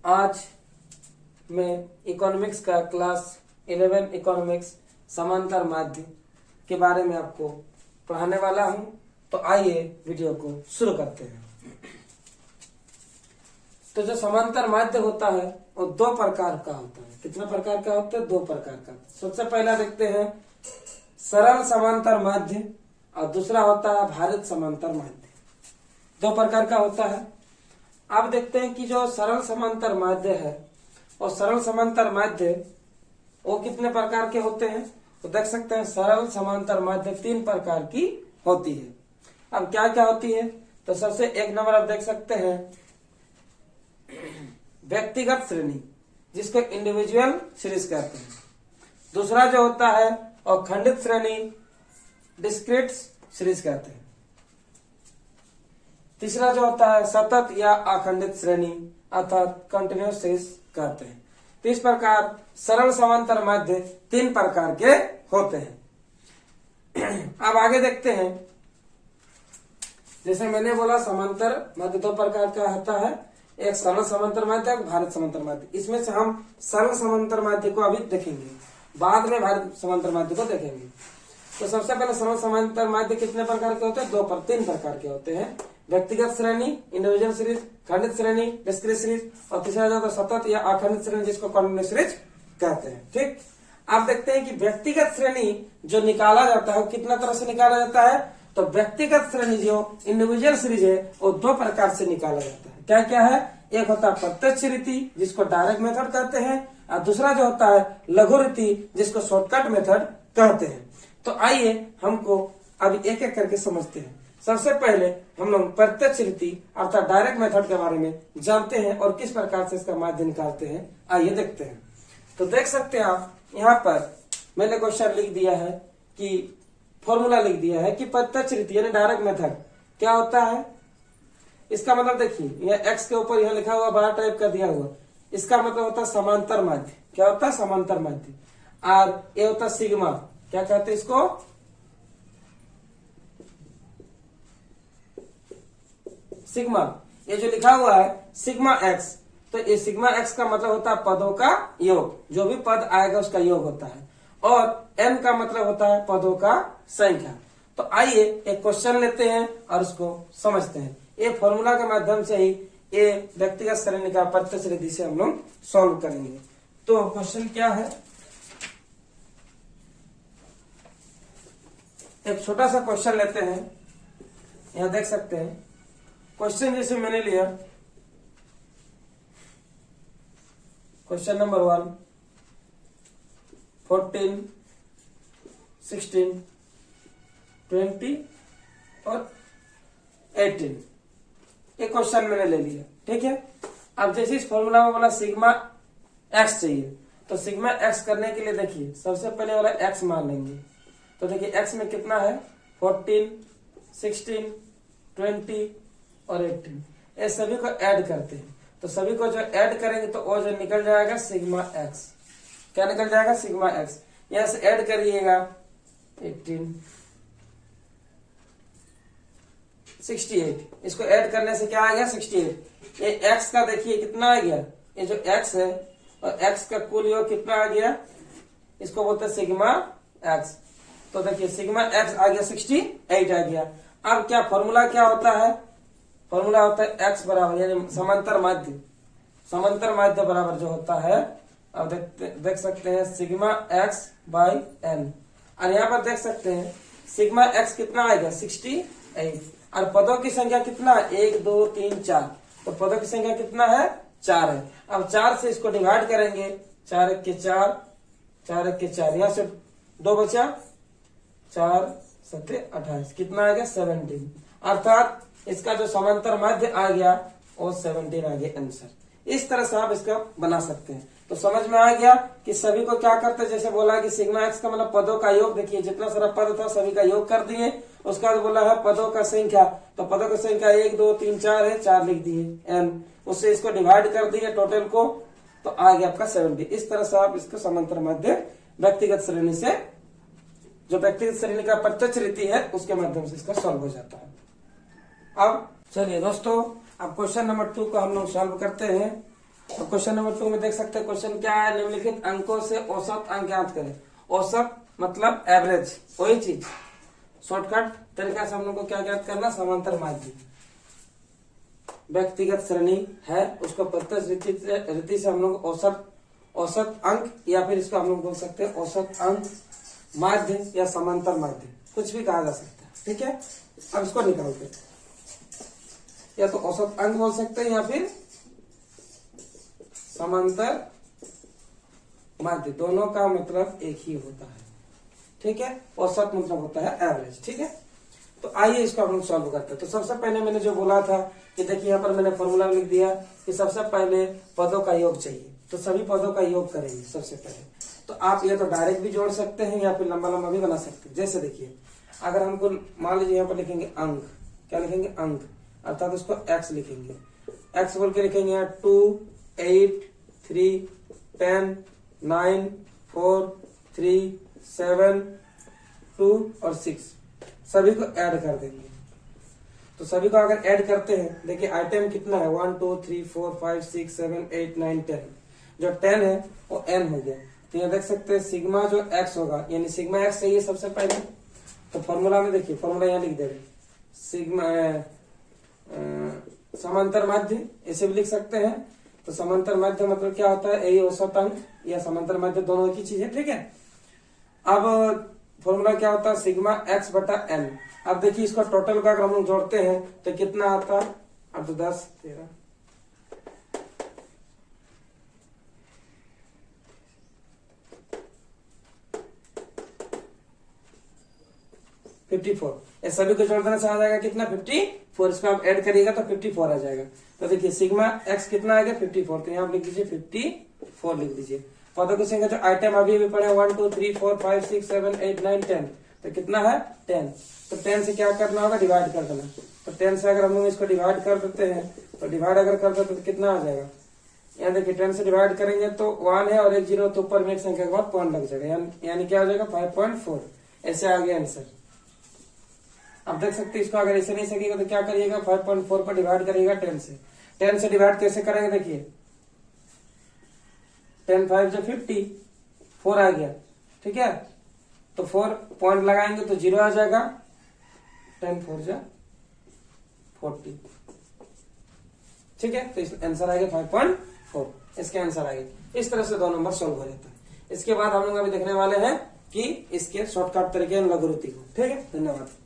आज मैं इकोनॉमिक्स का क्लास 11 इकोनॉमिक्स समांतर माध्य के बारे में आपको पढ़ाने वाला हूं। तो आइए वीडियो को शुरू करते हैं। तो जो समांतर माध्य होता है वो दो प्रकार का होता है। कितने प्रकार का होता है? दो प्रकार का। सबसे पहला देखते हैं सरल समांतर माध्य और दूसरा होता है भारित समांतर माध्य। दो प्रकार का होता है। अब देखते हैं कि जो सरल समांतर माध्य है और सरल समांतर माध्य वो कितने प्रकार के होते हैं। तो देख सकते हैं सरल समांतर माध्य तीन प्रकार की होती है। अब क्या क्या होती है? तो सबसे एक नंबर आप देख सकते हैं व्यक्तिगत श्रेणी, जिसको इंडिविजुअल सीरीज कहते हैं। दूसरा जो होता है और खंडित श्रेणी, डिस्क्रीट सीरीज कहते हैं। तीसरा जो होता है सतत या अखंडित श्रेणी अर्थात कंटिन्यूअस सीरीज कहते हैं। तो इस प्रकार सरल समांतर माध्य तीन प्रकार के होते हैं। अब आगे देखते हैं। जैसे मैंने बोला समांतर माध्य दो प्रकार का होता है, एक सरल समांतर माध्य और भारित समांतर माध्य। इसमें से हम सरल समांतर माध्य को अभी देखेंगे, बाद में भारित समांतर माध्य को देखेंगे। तो सबसे पहले सरल समांतर माध्य कितने प्रकार के होते हैं? तीन प्रकार के होते हैं। व्यक्तिगत श्रेणी, इंडिविजुअल सीरीज, खंडित श्रेणी, डिस्क्रीट सीरीज, और तीसरा जो होता है सतत या अखंडित श्रेणी, जिसको कंटिन्यूअस सीरीज कहते हैं। ठीक, आप देखते हैं कि व्यक्तिगत श्रेणी जो निकाला जाता है वो कितना तरह से निकाला जाता है। तो व्यक्तिगत श्रेणी जो इंडिविजुअल सीरीज है वो दो प्रकार से निकाला जाता है। क्या क्या है? एक होता है प्रत्यक्ष रीति, जिसको डायरेक्ट मेथड कहते हैं, और दूसरा जो होता है लघु रीति, जिसको शॉर्टकट मेथड कहते हैं। तो आइए हमको अभी एक एक करके समझते हैं। सबसे पहले हम लोग प्रत्यक्ष रीति अर्थात डायरेक्ट मेथड के बारे में जानते हैं और किस प्रकार से इसका माध्य निकालते हैं। आइए देखते हैं। तो देख सकते हैं आप यहाँ पर मैंने क्वेश्चन लिख दिया है कि फॉर्मूला लिख दिया है कि प्रत्यक्ष रीति यानी डायरेक्ट मेथड क्या होता है। इसका मतलब देखिए यह एक्स के ऊपर यहाँ लिखा हुआ बड़ा टाइप का दिया हुआ, इसका मतलब होता है समांतर माध्य। क्या होता है? समांतर माध्य। और ये होता है सिग्मा, क्या कहते हैं इसको? सिग्मा। ये जो लिखा हुआ है सिग्मा एक्स, तो ये सिग्मा एक्स का मतलब होता है पदों का योग, जो भी पद आएगा उसका योग होता है। और एन का मतलब होता है पदों का संख्या। तो आइए एक क्वेश्चन लेते हैं और उसको समझते हैं। ये फॉर्मूला के माध्यम से ही ये व्यक्तिगत श्रेणी का प्रत्यक्ष रीति से हम लोग सॉल्व करेंगे। तो क्वेश्चन क्या है? एक छोटा सा क्वेश्चन लेते हैं। यहां देख सकते हैं क्वेश्चन जैसे मैंने लिया, क्वेश्चन नंबर 1, 14, 16, 20 और 18 ये क्वेश्चन मैंने ले लिया। ठीक है। अब जैसे इस फॉर्मूला में बोला सिग्मा एक्स चाहिए, तो सिग्मा एक्स करने के लिए देखिए सबसे पहले वाला एक्स मान लेंगे। तो देखिए एक्स में कितना है? 14, 16, 20 और 18। ये सभी को ऐड करते हैं। तो सभी को जो ऐड करेंगे तो वो जो निकल जाएगा सिग्मा एक्स। क्या निकल जाएगा? Sigma x. यहां से ऐड करिएगा 18, 68। इसको ऐड करने से क्या आ गया? 68। ये एक्स का देखिए कितना आ गया, ये जो एक्स है और एक्स का कुल योग कितना आ गया, इसको बोलते हैं सिग्मा एक्स। तो देखिए सिग्मा एक्स आ गया 68 आ गया। अब क्या फॉर्मूला क्या होता है? फॉर्मूला होता है एक्स बराबर यानी समांतर माध्य, समांतर माध्य बराबर जो होता है, अब देख सकते हैं सिग्मा एक्स बाई एन। और यहाँ पर देख सकते हैं सिग्मा एक्स कितना आएगा? 68। और पदों की संख्या कितना है? 1, 2, 3, 4। तो पदों की संख्या कितना है? 4 है। अब 4 से इसको डिवाइड करेंगे, 4 1 के 4, 4 1 के 4, यहाँ से 2 बचा, 4 7 28, कितना आ गया? 17। अर्थात इसका जो समांतर माध्य आ गया वो 17 आ गया आंसर। इस तरह से आप इसका बना सकते हैं। तो समझ में आ गया कि सभी को क्या करते हैं। जैसे बोला कि सिग्मा एक्स का मतलब पदों का योग, देखिए जितना सारा पद था सभी का योग कर दिए। उसके बाद बोला है पदों का संख्या, तो पदों की संख्या 1, 2, 3, 4 है, 4 लिख दिए एन, उससे इसको डिवाइड कर दिए टोटल को, तो आ गया आपका 70। इस तरह से आप इसको समांतर माध्य व्यक्तिगत श्रेणी से, जो व्यक्तिगत श्रेणी का प्रत्यक्ष रीति है उसके माध्यम से इसका सॉल्व हो जाता है। अब चलिए दोस्तों अब क्वेश्चन नंबर 2 को हम लोग सॉल्व करते हैं। तो क्वेश्चन नंबर 2 में देख सकते हैं, क्वेश्चन क्या है, निम्नलिखित अंकों से औसत अंक ज्ञात करें। औसत मतलब एवरेज, वही चीज शॉर्टकट तरीका से हम लोग को क्या ज्ञात करना, समांतर माध्य व्यक्तिगत श्रेणी है, उसको प्रत्यक्ष रीति से हम लोग औसत अंक या फिर इसको हम लोग बोल सकते हैं औसत अंक माध्य या समांतर माध्य, कुछ भी कहा जा सकता है। ठीक है, अब इसको निकालते हैं, या तो औसत अंक बोल सकते हैं या फिर समांतर माध्य, दोनों का मतलब एक ही होता है। ठीक है, औसत मतलब होता है एवरेज। ठीक है, तो आइए इसको हम लोग सॉल्व करते हैं। तो सबसे पहले मैंने जो बोला था कि देखिए यहाँ पर मैंने फॉर्मूला लिख दिया कि सबसे पहले पदों का योग चाहिए, तो सभी पदों का योग करेंगे सबसे पहले। तो आप ये तो डायरेक्ट भी जोड़ सकते हैं या फिर लंबा लंबा भी बना सकते हैं। जैसे देखिए, अगर हमको मान लीजिए यहाँ पर लिखेंगे अंक, क्या लिखेंगे, अंक, अर्थात उसको एक्स लिखेंगे। एक्स बोल के लिखेंगे यहाँ 2, 8, 3, 10, 9, 4, 3, 7, 2 और 6, सभी को ऐड कर देंगे। तो सभी को अगर ऐड करते हैं, देखिए आइटम कितना है, 1, 2, 3, 4, 5, 6, 7, 8, 9, 10, जो 10 है वो n हो गया। तो यहाँ देख सकते हैं सिग्मा जो x होगा, यानी सिग्मा x चाहिए सबसे पहले। तो फॉर्मूला में देखिए, फॉर्मूला यहाँ लिख दे रहे, सिग्मा समांतर माध्य ऐसे भी लिख सकते हैं। तो समांतर माध्य मतलब क्या होता है, यही औसत अंक या समांतर माध्य दोनों की चीज है। ठीक है, अब फॉर्मूला क्या होता है, सिग्मा x बटा n। अब देखिए इसका टोटल का अगर हम लोग जोड़ते हैं तो कितना आता है, अब तो 10, 13, 54, ये सभी को जोड़ देने से आ जाएगा कितना, 54। इसको आप ऐड करिएगा तो 54 आ जाएगा। तो देखिए सिग्मा x कितना आ गया, 54। तो यहाँ लिख दीजिए 54 लिख दीजिए। पदों की संख्या जो आइटम अभी पढ़े 1, 2, 3, 4, 5, 6, 7, 8, 9, 10, तो कितना है 10। तो 10 से क्या करना होगा, डिवाइड कर देना। तो 10 से अगर हम लोग इसको डिवाइड कर देते हैं, तो डिवाइड अगर कर देते तो कितना आ जाएगा, यहाँ देखिए 10 से डिवाइड करेंगे तो 1 है और एक 0, तो ऊपर में एक संख्या के बाद पॉइंट लग जाएगा, यानी क्या हो जाएगा 5.4। ऐसे आ गया आंसर। आप देख सकते हैं, इसको अगर ऐसे नहीं सकेगा तो क्या करिएगा, 5.4 पर डिवाइड करिएगा 10 से। 10 से डिवाइड कैसे करेंगे, देखिए 10 5 जो 50, 4 आ गया। ठीक है, तो 4 पॉइंट लगाएंगे तो 0 आ जाएगा, 10 4 जो 40। ठीक है, तो आंसर आएगा 5.4, इसके आंसर आएगा। इस तरह से 2 नंबर सोल्व हो जाता है। इसके बाद हम लोग अभी देखने वाले हैं कि इसके शॉर्टकट तरीके लघुरुति को। ठीक है, धन्यवाद।